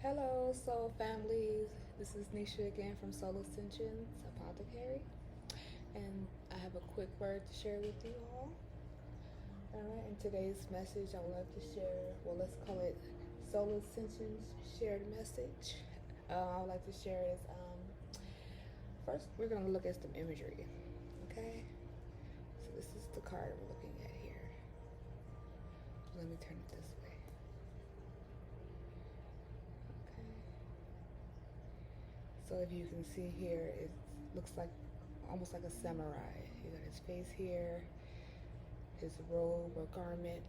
Hello, soul families. This is Nisha again from Soul Ascensions Apothecary, and I have a quick word to share with you all. All right, in today's message, I would like to share, well, let's call it Soul Ascensions Shared Message. I would like to share is first, we're going to look at some imagery, okay? So, this is the card we're looking at here. Let me turn it this way. So if you can see here, it looks like almost like a samurai. You got his face here, his robe or garment,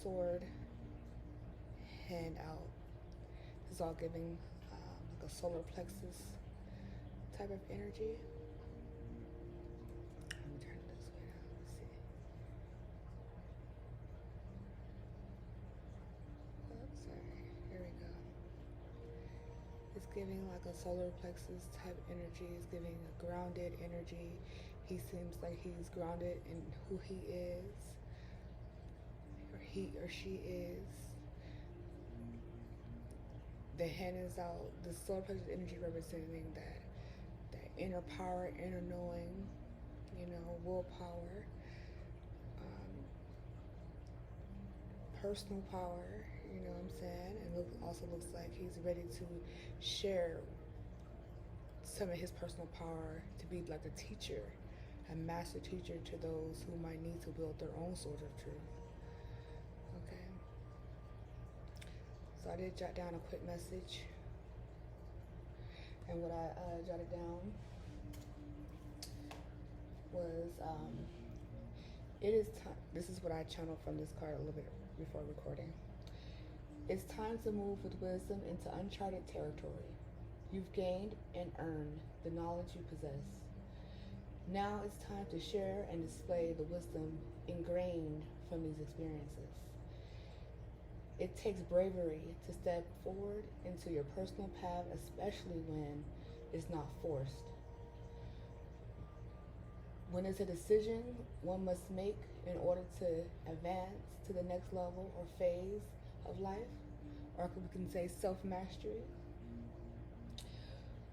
sword, hand out. It's all giving like a solar plexus type of energy. Let me turn it this way now. Let's see. Oh, sorry. Here we go. It's giving like a solar plexus type energy. It's giving a grounded energy. He seems like he's grounded in who he is, or he or she is. The hand is out. The solar plexus energy representing that inner power, inner knowing, willpower, personal power. You know what I'm saying? And it also looks like he's ready to share some of his personal power to be like a teacher, a master teacher to those who might need to build their own sword of truth. Okay. So I did jot down a quick message. And what I jotted down was, it is time. This is what I channeled from this card a little bit before recording. It's time to move with wisdom into uncharted territory. You've gained and earned the knowledge you possess. Now it's time to share and display the wisdom ingrained from these experiences. It takes bravery to step forward into your personal path, especially when it's not forced. When it's a decision one must make in order to advance to the next level or phase of life, or we can say self-mastery.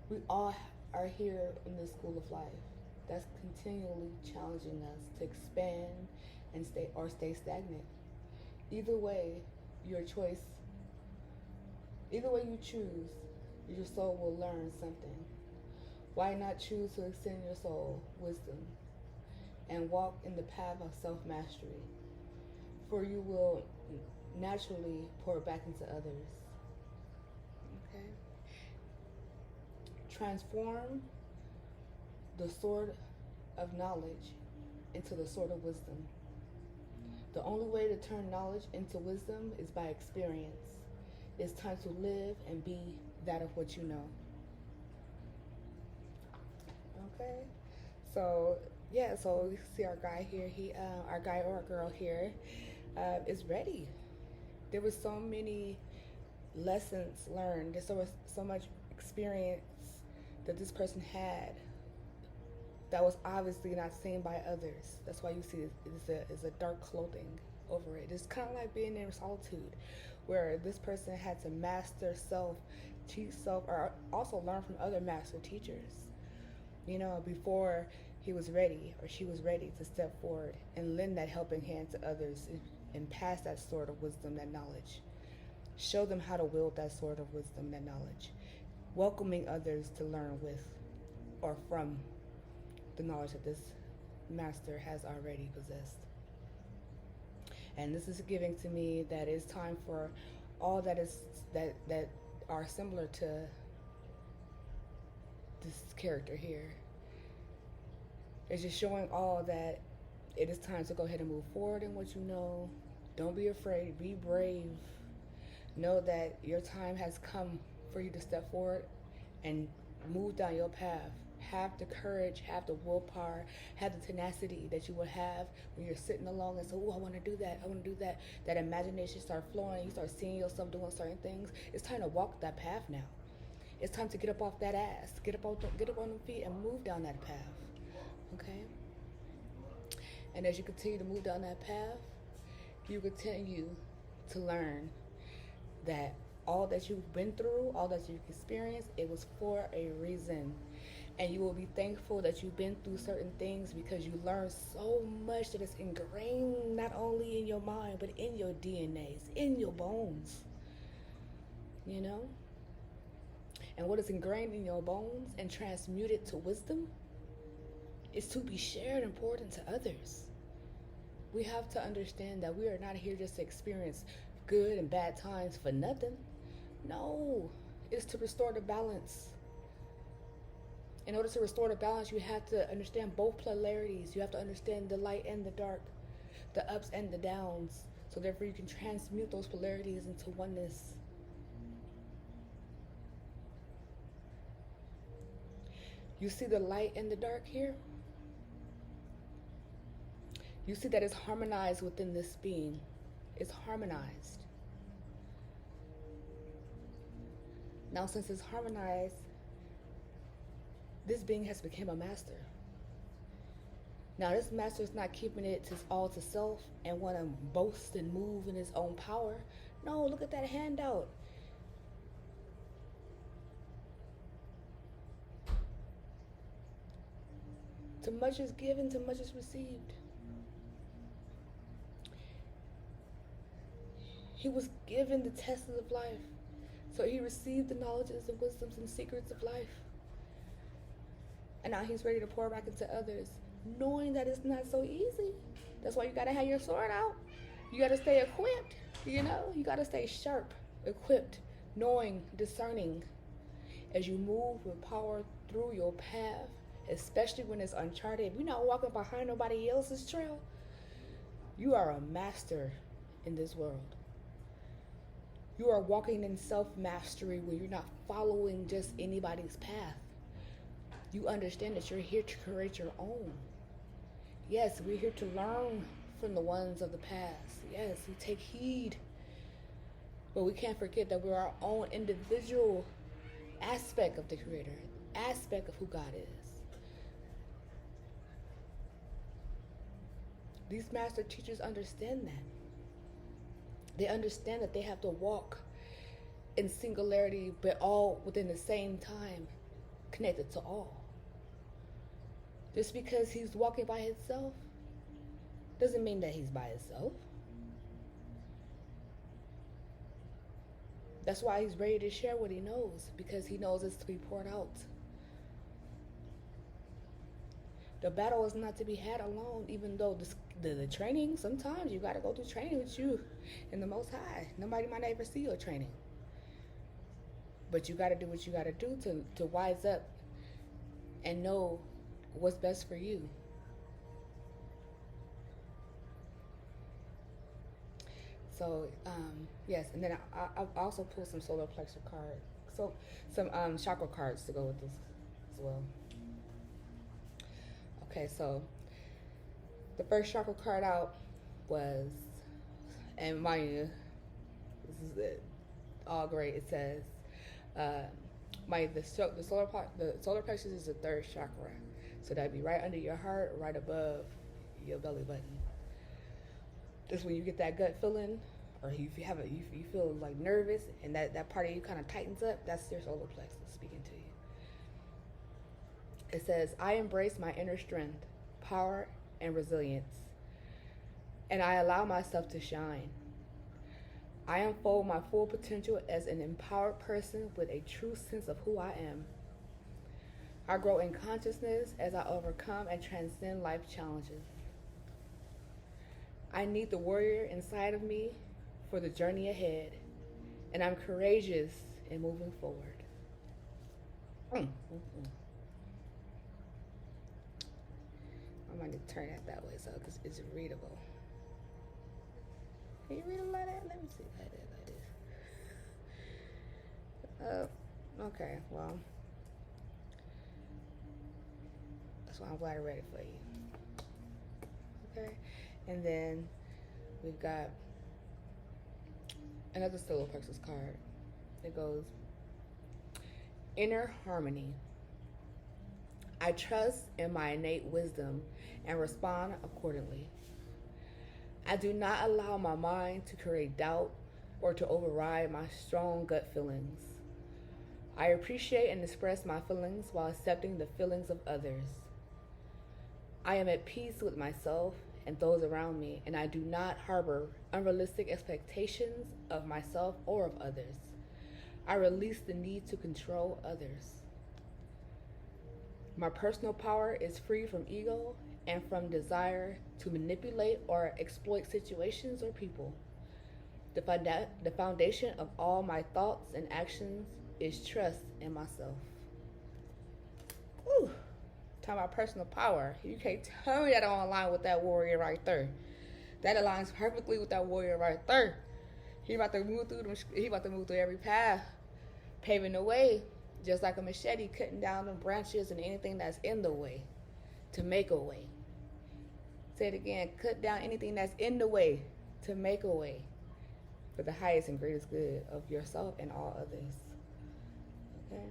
We all are here in this school of life that's continually challenging us to expand and stay stagnant. Either way, your choice, either way you choose, your soul will learn something. Why not choose to extend your soul wisdom and walk in the path of self-mastery? For you will naturally pour back into others. Okay? Transform the sword of knowledge into the sword of wisdom. The only way to turn knowledge into wisdom is by experience. It's time to live and be that of what you know. Okay? So, yeah, so you see our guy here, our guy or girl here is ready. There was so many lessons learned. There's so much experience that this person had that was obviously not seen by others. That's why you see it's a dark clothing over it. It's kind of like being in solitude, where this person had to master self, teach self, or also learn from other master teachers, before he was ready or she was ready to step forward and lend that helping hand to others and pass that sword of wisdom, that knowledge. Show them how to wield that sword of wisdom, that knowledge. Welcoming others to learn with or from the knowledge that this master has already possessed. And this is giving to me that it's time for all that are similar to this character here. It's just showing all that it is time to go ahead and move forward in what you know. Don't be afraid. Be brave. Know that your time has come for you to step forward and move down your path. Have the courage, have the willpower, have the tenacity that you would have when you're sitting alone and say, oh, I want to do that, I want to do that. That imagination start flowing, you start seeing yourself doing certain things. It's time to walk that path now. It's time to get up off that ass, get up on the feet and move down that path, okay? And as you continue to move down that path, you continue to learn that all that you've been through, all that you've experienced, it was for a reason. And you will be thankful that you've been through certain things because you learned so much that is ingrained not only in your mind, but in your DNAs, in your bones. You know? And what is ingrained in your bones and transmuted to wisdom is to be shared and poured into others. We have to understand that we are not here just to experience good and bad times for nothing. No, it's to restore the balance. In order to restore the balance, you have to understand both polarities. You have to understand the light and the dark, the ups and the downs. So therefore you can transmute those polarities into oneness. You see the light and the dark here? You see that it's harmonized within this being. It's harmonized. Now, since it's harmonized, this being has become a master. Now, this master is not keeping it all to self and want to boast and move in his own power. No, look at that handout. To much is given, to much is received. He was given the tests of life. So he received the knowledges and wisdoms and secrets of life. And now he's ready to pour back into others, knowing that it's not so easy. That's why you got to have your sword out. You got to stay equipped, you know? You got to stay sharp, equipped, knowing, discerning as you move with power through your path, especially when it's uncharted. If you're not walking behind nobody else's trail, you are a master in this world. You are walking in self-mastery where you're not following just anybody's path. You understand that you're here to create your own. Yes, we're here to learn from the ones of the past. Yes, we take heed. But we can't forget that we're our own individual aspect of the Creator, aspect of who God is. These master teachers understand that. They understand that they have to walk in singularity, but all within the same time, connected to all. Just because he's walking by himself doesn't mean that he's by himself. That's why he's ready to share what he knows, because he knows it's to be poured out. The battle is not to be had alone, even though the training, sometimes you got to go through training with you and the Most High. Nobody might ever see your training. But you got to do what you got to do to wise up and know what's best for you. So, yes, and then I also pulled some solar plexus cards. So, some chakra cards to go with this as well. Okay, so the first chakra card out was, and mind you, this is it, all great. It says, the solar plexus is the third chakra, so that'd be right under your heart, right above your belly button. This is when you get that gut feeling, or if you feel like nervous, and that part of you kind of tightens up. That's your solar plexus speaking to you. It says, I embrace my inner strength, power, and resilience, and I allow myself to shine. I unfold my full potential as an empowered person with a true sense of who I am. I grow in consciousness as I overcome and transcend life challenges. I need the warrior inside of me for the journey ahead, and I'm courageous in moving forward. I might need to turn it that way so it's readable. Can you read it like that? Let me see. Like this. Okay, well, that's why I'm glad I read it for you. Okay, and then we've got another solar plexus card. It goes, inner harmony. I trust in my innate wisdom and respond accordingly. I do not allow my mind to create doubt, or to override my strong gut feelings. I appreciate and express my feelings while accepting the feelings of others. I am at peace with myself and those around me, and I do not harbor unrealistic expectations of myself or of others. I release the need to control others. My personal power is free from ego and from desire to manipulate or exploit situations or people. The foundation of all my thoughts and actions is trust in myself. Whew. Talking about personal power. You can't tell me that don't align with that warrior right there. That aligns perfectly with that warrior right there. He about to move through them. He about to move through every path, paving the way, just like a machete, cutting down the branches and anything that's in the way to make a way. Say it again. Cut down anything that's in the way to make a way for the highest and greatest good of yourself and all others. Okay?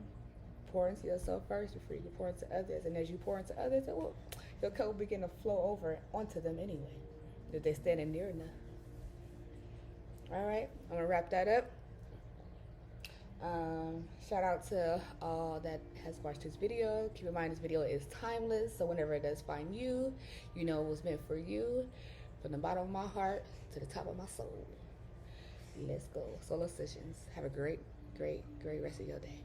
Pour into yourself first before you can pour into others. And as you pour into others, your cup will begin to flow over onto them anyway, if they're standing near enough. All right, I'm going to wrap that up. Shout out to all that has watched this video. Keep in mind this video is timeless, so whenever it does find you, you know it was meant for you. From the bottom of my heart to the top of my soul. Let's go. Solo Sessions. Have a great, great, great rest of your day.